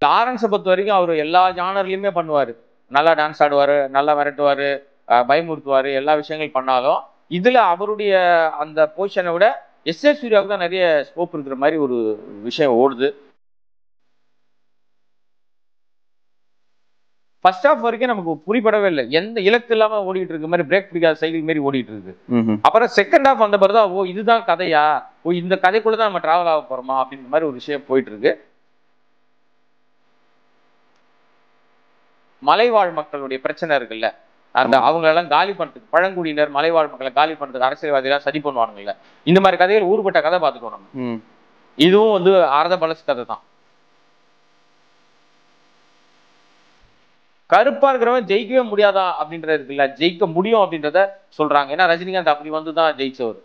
லாரன்ஸை பொறுத்த வரைக்கும் அவர் எல்லா ஜானர்லையுமே பண்ணுவார். நல்லா டான்ஸ் ஆடுவார், நல்லா விரட்டுவார், பயமுறுத்துவார், எல்லா விஷயங்கள் பண்ணாலும் இதில் அவருடைய அந்த பொசிஷனை விட எஸ்.ஏ. சூர்யாவுக்கு தான் நிறைய ஸ்கோப் இருக்கிற மாதிரி ஒரு விஷயம் ஓடுது. ஃபர்ஸ்ட் ஹாஃப் வரைக்கும் நமக்கு புரிப்படவே இல்லை, எந்த இலக்கு இல்லாமல் ஓடிட்டு இருக்க மாதிரி, பிரேக் பிடிக்காத சைக்கிள் மாதிரி ஓடிட்டு இருக்கு. அப்புறம் செகண்ட் ஹாஃப் வந்த பிறகு தான் ஓ இதுதான் கதையா, ஓ இந்த கதைக்குள்ள தான் நம்ம டிராவல் ஆக போறோமா அப்படின்ற மாதிரி ஒரு விஷயம் போயிட்டு இருக்கு. மலைவாழ் மக்களுடைய பிரச்சனை இருக்குல்ல, அந்த அவங்களெல்லாம் காலி பண்றதுக்கு, பழங்குடியினர் மலைவாழ் மக்களை காலி பண்றதுக்கு அரசியல்வாதிகளாம் சதி பண்ணுவானுங்கல்ல, இந்த மாதிரி கதைகள் ஊர்பட்ட கதை பார்த்துட்டோம் நம்ம. இதுவும் வந்து ஆரத பலஸ் கதை தான். கருப்பா இருக்கிறவன் ஜெயிக்கவே முடியாதா அப்படின்றது இருக்குல்ல, ஜெயிக்க முடியும் அப்படின்றத சொல்றாங்க. ஏன்னா ரஜினிகாந்த் அப்படி வந்துதான் ஜெயிச்சவர்.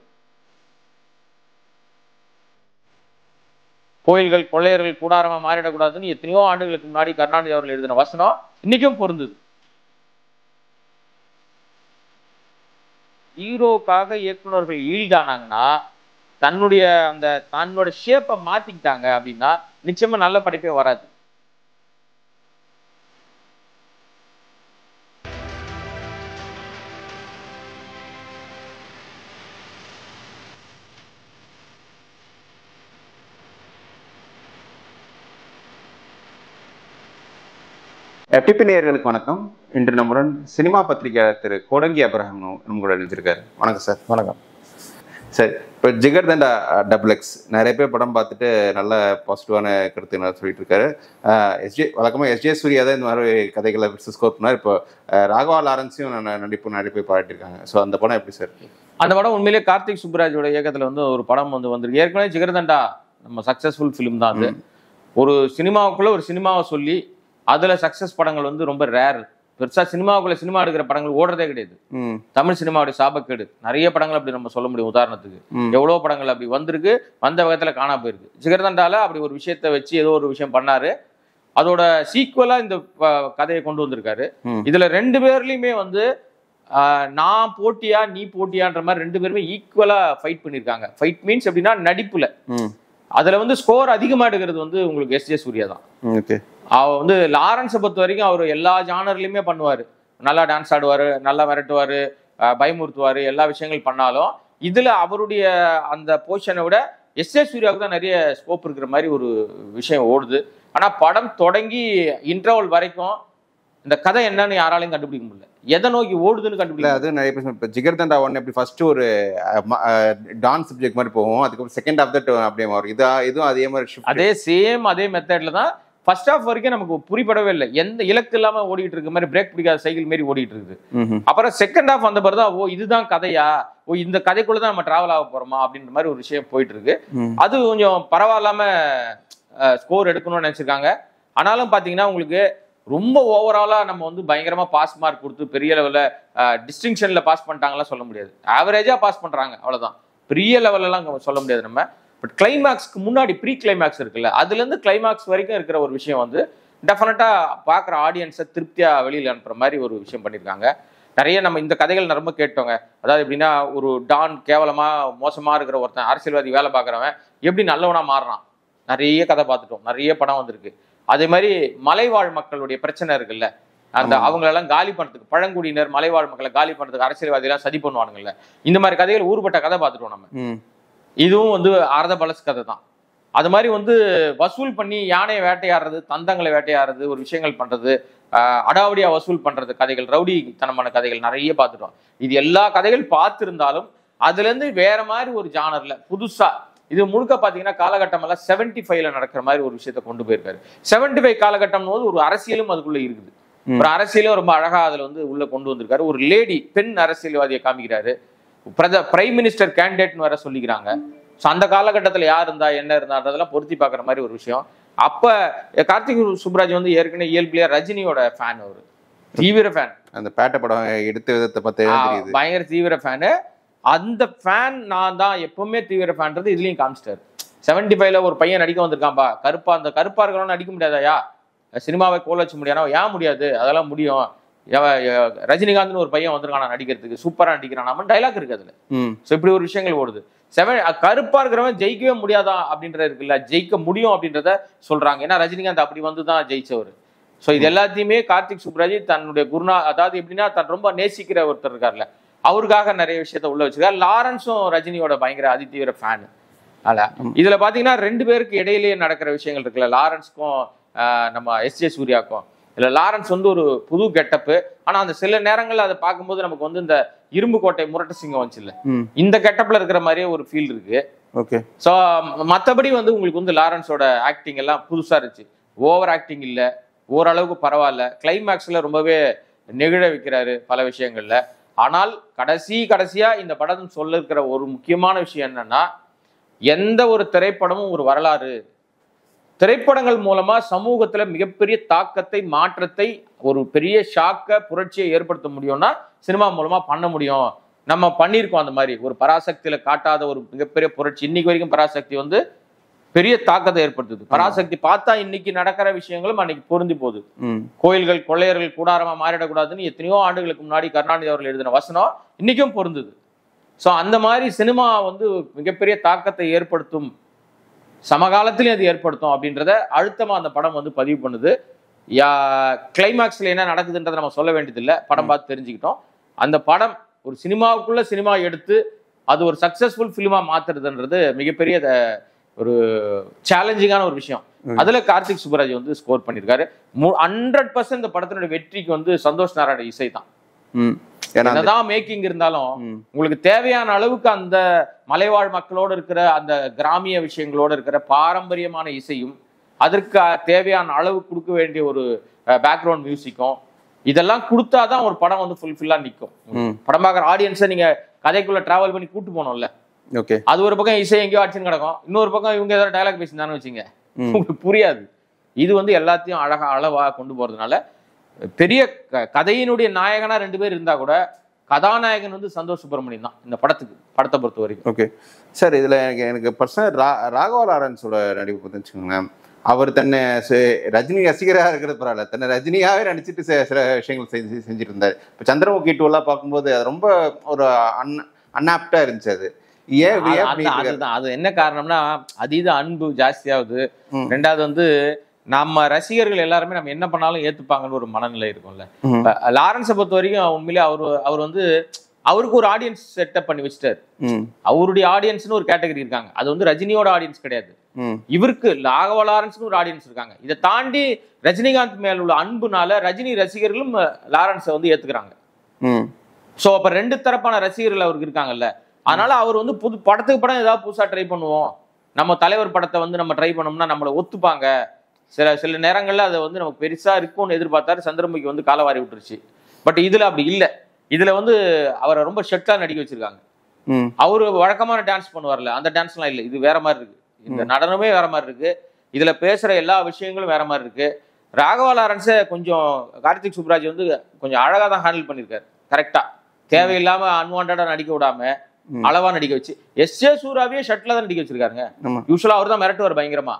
கோயில்கள் கொள்ளையர்கள் கூடாரமா மாறிடக்கூடாதுன்னு எத்தனையோ ஆண்டுகளுக்கு முன்னாடி கருணாநிதி அவர்கள் எழுதின வசனம் இன்னைக்கும் பொருந்தது. ஹீரோக்காக இயக்குநர்கள் ஈல்டானாங்கன்னா, தன்னோட ஷேப்பை மாத்திக்கிட்டாங்க அப்படின்னா நிச்சயமா நல்ல படைப்பே வராது. FTP நேயர்களுக்கு வணக்கம். இன்று நம்முடன் சினிமா பத்திரிகையாளர் திரு கோடங்கி அப்ரஹாம் நம்மளோட நினைச்சிருக்காரு. வணக்கம் சார். வணக்கம் சார். இப்போ ஜிகர்தண்டா XX நிறைய பேர் படம் பார்த்துட்டு நல்ல பாசிட்டிவான கருத்து சொல்லிட்டு இருக்காரு. வழக்கமாக எஸ்ஜே சூர்யா தான் இந்த மாதிரி கதைகளை ஸ்கோர் பண்ணார். இப்போ ராகவா லாரன்ஸையும் நடிப்பு நிறைய பேர் பாராட்டியிருக்காங்க. ஸோ அந்த படம் எப்படி சார்? அந்த படம் உண்மையிலேயே கார்த்திக் சுப்புராஜோட இயக்கத்தில் வந்து ஒரு படம் வந்திருக்கு. ஏற்கனவே ஜிகர்தண்டா நம்ம சக்சஸ்ஃபுல் ஃபிலிம் தான். அது ஒரு சினிமாவுக்குள்ள ஒரு சினிமாவை சொல்லி அதுல சக்சஸ் படங்கள் வந்து ரொம்ப ரேர். பெருசா சினிமாவுக்குள்ள சினிமா எடுக்கிற படங்கள் ஓடுறதே கிடையாது. தமிழ் சினிமாவுடைய சாபக்கேடு. நிறைய படங்கள் அப்படி நம்ம சொல்ல முடியும். உதாரணத்துக்கு எவ்வளவு படங்கள் அப்படி வந்திருக்கு, வந்த விதத்துல காணா போயிருக்கு. ஜிகர்தண்டால அப்படி ஒரு விஷயத்த வச்சு ஏதோ ஒரு விஷயம் பண்ணாரு. அதோட சீக்குவலா இந்த கதையை கொண்டு வந்திருக்காரு. இதுல ரெண்டு பேர்லயுமே வந்து நான் போட்டியா நீ போட்டியான்ற மாதிரி ரெண்டு பேருமே ஈக்குவலா ஃபைட் பண்ணிருக்காங்க. ஃபைட் மீன்ஸ் எப்படின்னா நடிப்புல அதுல வந்து ஸ்கோர் அதிகமா எடுக்கிறது வந்து உங்களுக்கு எஸ்.ஜே. சூர்யா தான். அவர் வந்து லாரன்ஸை பொறுத்த வரைக்கும் அவர் எல்லா ஜானர்லையுமே பண்ணுவார். நல்லா டான்ஸ் ஆடுவார், நல்லா விரட்டுவார், பயமுறுத்துவார், எல்லா விஷயங்கள் பண்ணாலும் இதுல அவருடைய அந்த பொசிஷனை விட எஸ்.ஏ. சூர்யாவுக்கு தான் நிறைய ஸ்கோப் இருக்கிற மாதிரி ஒரு விஷயம் ஓடுது. ஆனா படம் தொடங்கி இன்டர்வல் வரைக்கும் இந்த கதை என்னன்னு யாராலையும் கண்டுபிடிக்க முடியல, எதை நோக்கி ஓடுதுன்னு கண்டுபிடிக்கல. அது நிறைய பேர் இப்போ ஜிகர்தண்டா 1 எப்படி ஃபர்ஸ்ட் ஒரு டான்ஸ் சப்ஜெக்ட் மாதிரி போகும், அதுக்கப்புறம் செகண்ட் ஹாஃப் தான் அப்படியே மாறும். இதுவும் அதே மாதிரி அதே மெத்தட்ல தான் ஃபர்ஸ்ட் ஹாஃப் வரைக்கும் நமக்கு புரிப்படவே இல்லை, எந்த இலக்கு இல்லாம ஓடிட்டு இருக்க மாதிரி, பிரேக் பிடிக்காத சைக்கிள் மாதிரி ஓடிட்டு இருக்குது. அப்புறம் செகண்ட் ஹாஃப் வந்த பிறகு தான் ஓ இதுதான் கதையா, ஓ இந்த கதைக்குள்ள தான் நம்ம டிராவல் ஆக போறோமா அப்படின்ற மாதிரி ஒரு விஷயம் போயிட்டு இருக்கு. அது கொஞ்சம் பரவாயில்லாம ஸ்கோர் எடுக்கணும்னு நினைச்சிருக்காங்க. ஆனாலும் பாத்தீங்கன்னா உங்களுக்கு ரொம்ப ஓவராலா நம்ம வந்து பயங்கரமா பாஸ் மார்க் கொடுத்து பெரிய லெவல்ல டிஸ்டிங்ஷன்ல பாஸ் பண்ணிட்டாங்கலாம் சொல்ல முடியாது. ஆவரேஜா பாஸ் பண்றாங்க, அவ்வளவுதான். பெரிய லெவல்ல எல்லாம் சொல்ல முடியாது நம்ம. பட் கிளைமேக்ஸ்க்கு முன்னாடி ப்ரீ கிளைமேக்ஸ் இருக்குல்ல, அதுல இருந்து கிளைமேக்ஸ் வரைக்கும் இருக்கிற ஒரு விஷயம் வந்து டெஃபினட்டா பாக்குற ஆடியன்ஸை திருப்தியா வெளியில அனுப்புற மாதிரி ஒரு விஷயம் பண்ணிருக்காங்க. நிறைய நம்ம இந்த கதைகள் ரொம்ப கேட்டோங்க. அதாவது எப்படின்னா ஒரு டான் கேவலமா மோசமா இருக்கிற ஒருத்தன் அரசியல்வாதி வேலை பார்க்குறவன் எப்படி நல்லவனா மாறுறான், நிறைய கதை பார்த்துட்டோம், நிறைய படம் வந்திருக்கு. அதே மாதிரி மலைவாழ் மக்களுடைய பிரச்சனை இருக்குல்ல, அந்த அவங்களெல்லாம் காலி பண்றதுக்கு, பழங்குடியினர் மலைவாழ் மக்களை காலி பண்றதுக்கு அரசியல்வாதிகளாம் சதி பண்ணுவானுங்கல்ல, இந்த மாதிரி கதைகள் ஊர்பட்ட கதை பார்த்துட்டோம் நம்ம. இதுவும் வந்து ஆரத பலஸ் கதை தான். அது மாதிரி வந்து வசூல் பண்ணி யானையை வேட்டையாடுறது, தந்தங்களை வேட்டையாடுறது, ஒரு விஷயங்கள் பண்றது, அடாவடியா வசூல் பண்றது கதைகள், ரவுடி தனமான கதைகள் நிறைய பார்த்துட்டோம். இது எல்லா கதைகள் பார்த்திருந்தாலும் அதுல இருந்து வேற மாதிரி ஒரு ஜானர்ல புதுசா இது முழுக்க பாத்தீங்கன்னா காலகட்டம் எல்லாம் 75ல நடக்கிற மாதிரி ஒரு விஷயத்த கொண்டு போயிருக்காரு. 75 காலகட்டம் போது ஒரு அரசியலும் அதுக்குள்ள இருக்குது. ஒரு அரசியலும் ரொம்ப அழகா அதுல வந்து உள்ள கொண்டு வந்திருக்காரு. ஒரு லேடி பெண் அரசியல்வாதியை காமிக்கிறாரு. பிரைம் மினிஸ்டர் கேண்டிடேட்னு வேற சொல்லிக்கிறாங்க. ஸோ அந்த காலகட்டத்தில் யார் இருந்தா என்ன இருந்தான்றதெல்லாம் பொருத்தி பார்க்குற மாதிரி ஒரு விஷயம். அப்ப கார்த்திக் சுப்புராஜ் வந்து ஏற்கனவே இயல்புலையா ரஜினியோட ஃபேன், ஒரு தீவிர ஃபேன். அந்த பேட்ட படம் எடுத்த விதத்தை பார்த்து பயங்கர தீவிர ஃபேனு. அந்த ஃபேன் நான் தான் எப்பவுமே தீவிர ஃபேன்றது இதுலயும் காமிச்சிட்டாரு. 75ல ஒரு பையன் நடிக்க வந்திருக்கான்பா, கருப்பா, அந்த கருப்பா இருக்கிறவங்க நடிக்க முடியாதாயா, சினிமாவை கோல வச்சு முடியாதா, ஏன் முடியாது, அதெல்லாம் முடியும், ரஜினிகாந்த்னு ஒரு பையன் வந்திருக்கானா நடிக்கிறதுக்கு, சூப்பரா நடிக்கிறான் டைலாக் இருக்கு அதுல. ஸோ இப்படி ஒரு விஷயங்கள் ஓடுது. கருப்பா இருக்கிறவன் ஜெயிக்கவே முடியாதா அப்படின்றது இருக்குல்ல, ஜெயிக்க முடியும் அப்படின்றத சொல்றாங்க. ஏன்னா ரஜினிகாந்த் அப்படி வந்துதான் ஜெயிச்சவர். ஸோ இது எல்லாத்தையுமே கார்த்திக் சுப்ராஜ் தன்னுடைய அதாவது எப்படின்னா தன் ரொம்ப நேசிக்கிற ஒருத்தர் இருக்கார்ல, அவருக்காக நிறைய விஷயத்த உள்ள வச்சிருக்காரு. லாரன்ஸும் ரஜினியோட பயங்கர அதிதீவிர ஃபேனு. இதுல பாத்தீங்கன்னா 2 பேருக்கு இடையிலேயே நடக்கிற விஷயங்கள் இருக்குல்ல, லாரன்ஸ்க்கும் நம்ம எஸ்.ஜே. சூர்யாவுக்கும். இல்ல லாரன்ஸ் வந்து ஒரு புது கெட்டப்பு. ஆனா அந்த சில நேரங்கள்ல அதை பார்க்கும்போது நமக்கு வந்து இந்த இரும்பு கோட்டை முரட்டு சிங்கம் வந்துச்சுல்ல, இந்த கெட்டப்ல இருக்கிற மாதிரியே ஒரு ஃபீல் இருக்கு. ஓகே. ஸோ மற்றபடி வந்து உங்களுக்கு வந்து லாரன்ஸோட ஆக்டிங் எல்லாம் புதுசா இருந்துச்சு. ஓவர் ஆக்டிங் இல்ல, ஓரளவுக்கு பரவாயில்ல. கிளைமேக்ஸ்ல ரொம்பவே நெகிழ வைக்கிறாரு பல விஷயங்கள்ல. ஆனால் கடைசியா இந்த படம் சொல்ல இருக்கிற ஒரு முக்கியமான விஷயம் என்னன்னா, எந்த ஒரு திரைப்படமும் ஒரு வரலாறு. திரைப்படங்கள் மூலமா சமூகத்துல மிகப்பெரிய தாக்கத்தை, மாற்றத்தை, ஒரு பெரிய ஷாக்க, புரட்சியை ஏற்படுத்த முடியும்னா சினிமா மூலமா பண்ண முடியும். நம்ம பண்ணியிருக்கோம் அந்த மாதிரி. ஒரு பராசக்தியில காட்டாத ஒரு மிகப்பெரிய புரட்சி. இன்னைக்கு வரைக்கும் பராசக்தி வந்து பெரிய தாக்கத்தை ஏற்படுத்துது. பராசக்தி பார்த்தா இன்னைக்கு நடக்கிற விஷயங்களும் அன்னைக்கு பொருந்தி போகுது. கோயில்கள் கொள்ளையர்கள் கூடாரமா மாறிடக்கூடாதுன்னு எத்தனையோ ஆண்டுகளுக்கு முன்னாடி கருணாநிதி அவர்கள் எழுதின வசனம் இன்னைக்கும் பொருந்துது. ஸோ அந்த மாதிரி சினிமா வந்து மிகப்பெரிய தாக்கத்தை ஏற்படுத்தும், சமகாலத்திலையும் அது ஏற்படுத்தும் அப்படின்றத அழுத்தமா அந்த படம் வந்து பதிவு பண்ணுது. கிளைமேக்ஸ்ல என்ன நடக்குதுன்றதை நம்ம சொல்ல வேண்டியதில்லை, படம் பார்த்து தெரிஞ்சுக்கிட்டோம். அந்த படம் ஒரு சினிமாவுக்குள்ள சினிமா எடுத்து அது ஒரு சக்சஸ்ஃபுல் ஃபிலிமா மாத்துறதுன்றது மிகப்பெரிய ஒரு சேலஞ்சிங்கான ஒரு விஷயம். அதுல கார்த்திக் சுப்பராஜ் வந்து ஸ்கோர் பண்ணியிருக்காரு. 100% இந்த படத்தினுடைய வெற்றிக்கு வந்து சந்தோஷ் நாராயண இசை தான். என்னதான் மேக்கிங் இருந்தாலும் உங்களுக்கு தேவையான அளவுக்கு அந்த மலைவாழ் மக்களோடு இருக்கிற அந்த கிராமிய விஷயங்களோட இருக்கிற பாரம்பரியமான இசையும், அதற்கு தேவையான அளவு கொடுக்க வேண்டிய ஒரு பேக்ரவுண்ட் மியூசிக்கும், இதெல்லாம் கொடுத்தாதான் ஒரு படம் வந்து ஃபுல்ஃபில்லா நிற்கும். படம் பார்க்குற ஆடியன்ஸை நீங்க கதைக்குள்ள டிராவல் பண்ணி கூட்டு போனோம்ல, ஓகே, அது ஒரு பக்கம் இசை எங்கேயோ அடிச்சுன்னு கிடக்கும், இன்னொரு பக்கம் இவங்க ஏதாவது டயலாக் பேசியிருந்தானு வச்சுங்க, உங்களுக்கு புரியாது. இது வந்து எல்லாத்தையும் அளவா கொண்டு போறதுனால பெரிய கதையினுடைய நாயகனா 2 பேர் இருந்தா கூட கதாநாயகன் வந்து சந்தோஷ் சுப்ரமணியன் தான் இந்த படத்தை பொறுத்த வரைக்கும். ஓகே சார், இதுல எனக்கு பர்சனல் ராகவா லாரன்ஸோட நடிப்பு பார்த்துச்சுங்களேன். அவர் தன்னை ரஜினி ரசிகராக இருக்கிறது பரவாயில்ல, தன்னை ரஜினியாவே நடிச்சுட்டு சில விஷயங்கள் செஞ்சுட்டு இருந்தாரு. இப்போ சந்திரமுகி டூலாம் பார்க்கும்போது அது ரொம்ப ஒரு அன்ஆப்டா இருந்துச்சு. அது அது என்ன காரணம்னா, அதீத அன்பு ஜாஸ்தியாகுது. 2வது வந்து நம்ம ரசிகர்கள் எல்லாருமே நம்ம என்ன பண்ணாலும் ஏத்துப்பாங்கன்னு ஒரு மனநிலை இருக்கும்ல. லாரன்ஸை பொறுத்த வரைக்கும் உண்மையிலே அவர் வந்து அவருக்கு ஒரு ஆடியன்ஸ் செட்டப் பண்ணி வச்சுட்டாரு. அவருடைய ஆடியன்ஸ்னு ஒரு கேட்டகரி இருக்காங்க. அது வந்து ரஜினியோட ஆடியன்ஸ் கிடையாது. இவருக்கு ராகவா லாரன்ஸ்னு ஒரு ஆடியன்ஸ் இருக்காங்க. இதை தாண்டி ரஜினிகாந்த் மேல உள்ள அன்புனால ரஜினி ரசிகர்களும் லாரன்ஸை வந்து ஏத்துக்கிறாங்க. சோ அப்ப 2 தரப்பான ரசிகர்கள் அவருக்கு இருக்காங்கல்ல. அதனால அவர் வந்து புது படத்துக்கு படம் ஏதாவது புதுசா ட்ரை பண்ணுவோம், நம்ம தலைவர் படத்தை வந்து நம்ம ட்ரை பண்ணோம்னா நம்மளை ஒத்துப்பாங்க, சில நேரங்கள்ல அதை வந்து நமக்கு பெருசா இருக்கும்னு எதிர்பார்த்தாரு. சந்திரமுகி வந்து காலவாரி விட்டுருச்சு. பட் இதுல அப்படி இல்லை. இதுல வந்து அவரை ரொம்ப ஷெட்டா நடிக்க வச்சிருக்காங்க. அவரு வழக்கமான டான்ஸ் பண்ணுவார்ல, அந்த டான்ஸ்லாம் இல்லை. இது வேற மாதிரி இருக்கு. இந்த நடனமே வேற மாதிரி இருக்கு. இதுல பேசுற எல்லா விஷயங்களும் வேற மாதிரி இருக்கு. ராகவா லாரன்ஸை கொஞ்சம் கார்த்திக் சுப்ராஜ் வந்து கொஞ்சம் அழகா தான் ஹேண்டில் பண்ணியிருக்காரு. கரெக்டா தேவையில்லாம அன்வான்டா நடிக்க விடாம அளவா நடிக்க வச்சு. எஸ்.ஜே. சூர்யாவே ஷர்ட்ல தான் நடிக்க வச்சிருக்காருங்க. யூஸ்வலா அவர் தான் மிரட்டுவார் பயங்கரமா.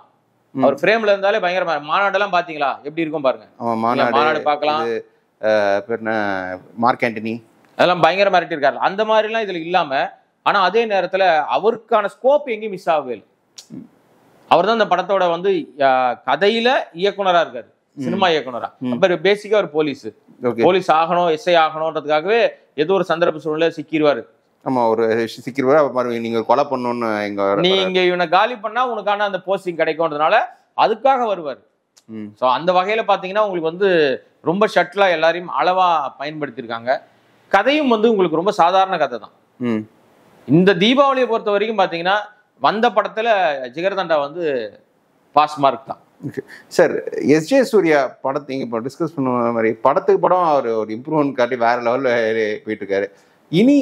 அவர் ஃப்ரேம்ல இருந்தாலே பயங்கரமா. மாநாடெல்லாம் பாத்தீங்களா எப்படி இருக்கும் பாருங்க. மாநாடு பார்க்கலாம். மார்க் ஆண்டனி அதெல்லாம் பயங்கர மிரட்டி இருக்காரு. அந்த மாதிரி எல்லாம் இதுல இல்லாம, ஆனா அதே நேரத்துல அவருக்கான ஸ்கோப் எங்கேயும் மிஸ் ஆகவே இல்லை. அவர் தான் இந்த படத்தோட வந்து கதையில இயக்குனரா இருக்காரு, சினிமா இயக்குனரா. பேசிக்கா ஒரு போலீஸ் ஆகணும், எஸ்ஐ ஆகணும்ன்றதுக்காகவே ஏதோ ஒரு சந்தர்ப்ப சூழ்நிலை சிக்கிடுவாரு. ஆமா, ஒரு சிக்கிடுவாரு. நீங்க கொலை பண்ணணும்னு நீங்க இவனை காலி பண்ணா உனக்கான அந்த போஸ்டிங் கிடைக்கும்ன்றதுனால அதுக்காக வருவார். ஸோ அந்த வகையில பாத்தீங்கன்னா உங்களுக்கு வந்து ரொம்ப ஷட்லா எல்லாரையும் அளவா பயன்படுத்தியிருக்காங்க. கதையும் வந்து உங்களுக்கு ரொம்ப சாதாரண கதை தான். இந்த தீபாவளியை பொறுத்த வரைக்கும் பாத்தீங்கன்னா வந்த படத்துல ஜிகர்தண்டா வந்து பாஸ் மார்க் தான். சார், எஸ்.ஜே. சூர்யா படத்தை இப்போ டிஸ்கஸ் பண்ணுற மாதிரி படத்துக்கு படம் அவர் ஒரு இம்ப்ரூவ்மெண்ட் காட்டி வேற லெவலில் போயிட்டு இருக்காரு. இனி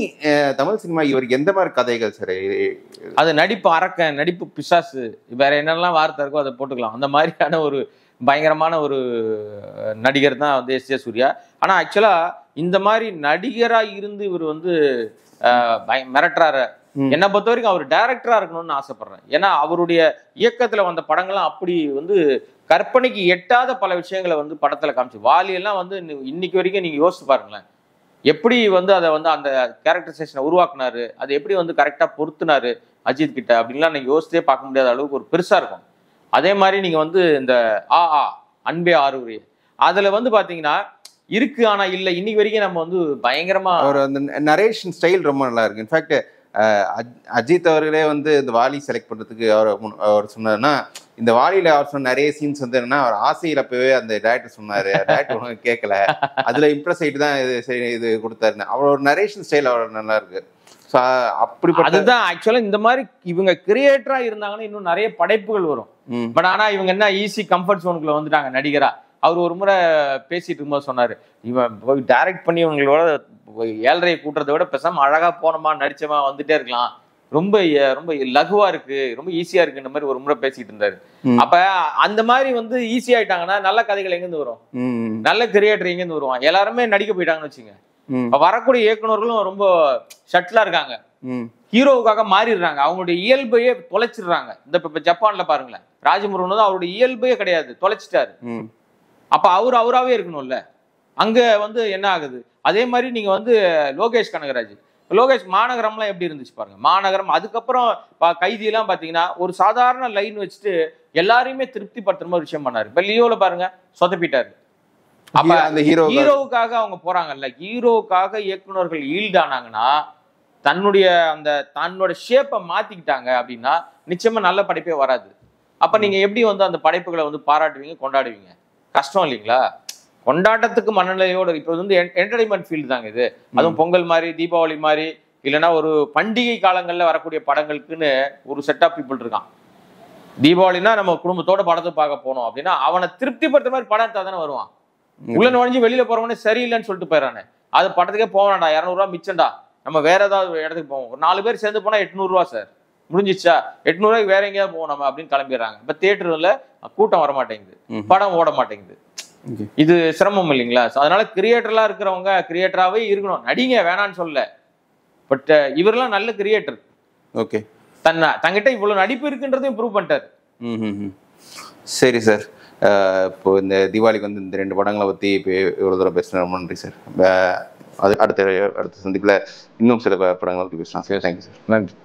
தமிழ் சினிமா இவருக்கு எந்த மாதிரி கதைகள் சார்? அது நடிப்பு அரக்க, நடிப்பு பிசாசு, வேற என்னெல்லாம் வார்த்தை இருக்கோ அதை போட்டுக்கலாம். அந்த மாதிரியான ஒரு பயங்கரமான ஒரு நடிகர் தான் வந்து எஸ்.ஜே. சூர்யா. ஆனா ஆக்சுவலா இந்த மாதிரி நடிகரா இருந்து இவர் வந்து மிரட்டுறாரு. என்னை பொறுத்த வரைக்கும் அவர் டைரக்டரா இருக்கணும்னு ஆசைப்படுறேன். ஏன்னா அவருடைய இயக்கத்துல வந்த படங்கள்லாம் அப்படி வந்து கற்பனைக்கு எட்டாத பல விஷயங்களை வந்து படத்துல காமிச்சு. வாலியெல்லாம் வந்து இன்னைக்கு வரைக்கும் நீங்க யோசிச்சு பாருங்களேன், எப்படி வந்து அதை வந்து அந்த கேரக்டரைசேஷனை உருவாக்குனாரு, அதை எப்படி வந்து கரெக்டா பொருத்தினாரு. அஜித் கிட்ட அப்படின்லாம் நீங்க யோசிச்சே பார்க்க முடியாத அளவுக்கு ஒரு பெருசா இருக்கும். அதே மாதிரி நீங்க வந்து இந்த அன்பே ஆரூரே அதுல வந்து பாத்தீங்கன்னா இருக்கு, ஆனா இல்ல. இன்னைக்கு வரைக்கும் நம்ம வந்து பயங்கரமா அவர் அந்த நரேஷன் ஸ்டைல் ரொம்ப நல்லா இருக்கு. இன்ஃபேக்ட் அஜித் அவர்களே வந்து இந்த வாலி செலக்ட் பண்றதுக்கு அவர் சொன்னாருன்னா, இந்த வாலியில அவர் சொன்ன நிறைய சீன்ஸ் வந்து என்னன்னா, அவர் ஆசையில போய் அந்த டைரக்டர் சொன்னாரு, டைரக்டர் ஒன்றும் கேட்கல, அதுல இம்ப்ரெஸ் ஆயிட்டு தான் இது சரி இது கொடுத்தாருன்னு. அவரோட நரேஷன் ஸ்டைல் அவர் நல்லா இருக்கு. அப்படிப்பட்ட அதுதான் ஆக்சுவலா இந்த மாதிரி இவங்க கிரியேட்டரா இருந்தாங்கன்னா இன்னும் நிறைய படைப்புகள் வரும். பட் ஆனா இவங்க என்ன ஈஸி கம்ஃபர்ட் ஜோனுக்குள்ள வந்துட்டாங்க நடிகரா. அவர் ஒரு முறை பேசிட்டு இருக்கும்போது சொன்னாரு, இவன் போய் டைரக்ட் பண்ணி இவங்களோட 7.5 கூட்டுறதை விட பேசாம அழகா போனோமா நடிச்சமா வந்துட்டே இருக்கலாம், ரொம்ப ரொம்ப லகுவா இருக்கு, ரொம்ப ஈஸியா இருக்குன்ற மாதிரி ஒரு முறை பேசிட்டு இருந்தாரு. அப்ப அந்த மாதிரி வந்து ஈஸி ஆயிட்டாங்கன்னா நல்ல கதைகள் எங்கிருந்து வரும், நல்ல கிரியேட்டர் எங்கிருந்து வருவான்? எல்லாருமே நடிக்க போயிட்டாங்கன்னு வச்சுங்க. வரக்கூடிய இயக்குநர்களும் ரொம்ப ஷட்லா இருக்காங்க, ஹீரோவுக்காக மாறிடுறாங்க, அவங்களுடைய இயல்பையே தொலைச்சிடுறாங்க. இந்த இப்ப ஜப்பான்ல பாருங்களேன், ராஜமுருகன் தான் அவருடைய இயல்பையே கிடையாது, தொலைச்சிட்டாரு. அப்ப அவராவே இருக்கணும்ல. அங்க வந்து என்ன ஆகுது? அதே மாதிரி நீங்க வந்து லோகேஷ் கனகராஜ், லோகேஷ் மாநகரம்லாம் எப்படி இருந்துச்சு பாருங்க. மாநகரம் அதுக்கப்புறம் கைதி எல்லாம் பாத்தீங்கன்னா ஒரு சாதாரண லைன் வச்சுட்டு எல்லாரையுமே திருப்தி படுத்துற மாதிரி விஷயம் பண்ணாரு. இப்ப லியோல பாருங்க சொதப்பிட்டாரு. அப்ப அந்த ஹீரோவுக்காக அவங்க போறாங்கல்ல, ஹீரோவுக்காக இயக்குநர்கள் ஈல்டானாங்கன்னா தன்னோட ஷேப்பை மாத்திக்கிட்டாங்க அப்படின்னா நிச்சயமா நல்ல படைப்பே வராது. அப்ப நீங்க எப்படி வந்து அந்த படைப்புகளை வந்து பாராட்டுவீங்க, கொண்டாடுவீங்க? கஷ்டம் இல்லைங்களா? கொண்டாட்டத்துக்கு மனநிலையோடு இப்ப வந்து என்டர்டைன்மெண்ட் ஃபீல்டு தாங்க இது. அதுவும் பொங்கல் மாதிரி, தீபாவளி மாதிரி, இல்லைன்னா ஒரு பண்டிகை காலங்கள்ல வரக்கூடிய படங்களுக்குன்னு ஒரு செட் ஆஃப் பீப்புள் இருக்கான். தீபாவளினா நம்ம குடும்பத்தோட படத்தை பார்க்க போனோம் அப்படின்னா அவனை திருப்திப்படுத்த மாதிரி படம் தானே வருவான். உள்ள நுழைஞ்சு வெளியில போறவனே சரியில்லைன்னு சொல்லிட்டு போயிடறானே, அது படத்துக்கே போவான்டா, 200 ரூபா மிச்சம்டா, நம்ம வேற ஏதாவது இடத்துக்கு போவோம், ஒரு 4 பேர் சேர்ந்து போனா 800 ரூபா சார், முடிஞ்சிச்சா 800 ரூபாய்க்கு வேற எங்கேயாவது போவோம் நம்ம அப்படின்னு கிளம்பிடுறாங்க. இப்ப தியேட்டர்ல கூட்டம் வர மாட்டேங்குது, படம் ஓட மாட்டேங்குது. இது சிரமம் இல்லைங்களா? அதனால கிரியேட்டர்லாம் இருக்கிறவங்க கிரியேட்டராகவே இருக்கணும், நடிங்க வேணான்னு சொல்ல. பட் இவரெல்லாம் நல்ல கிரியேட்டர். ஓகே, தங்கிட்ட இவ்வளவு நடிப்பு இருக்குன்றதையும் ப்ரூவ் பண்ணிட்டாரு. சரி சார், இப்போ இந்த தீபாவளிக்கு வந்து இந்த 2 படங்களை பற்றி இப்போ இவ்வளோ தூரம் பேசினா ரொம்ப நன்றி சார். அது அடுத்த சந்திப்பில் இன்னும் சில படங்களை பற்றி பேசலாம் சார். Thank you sir. நன்றி.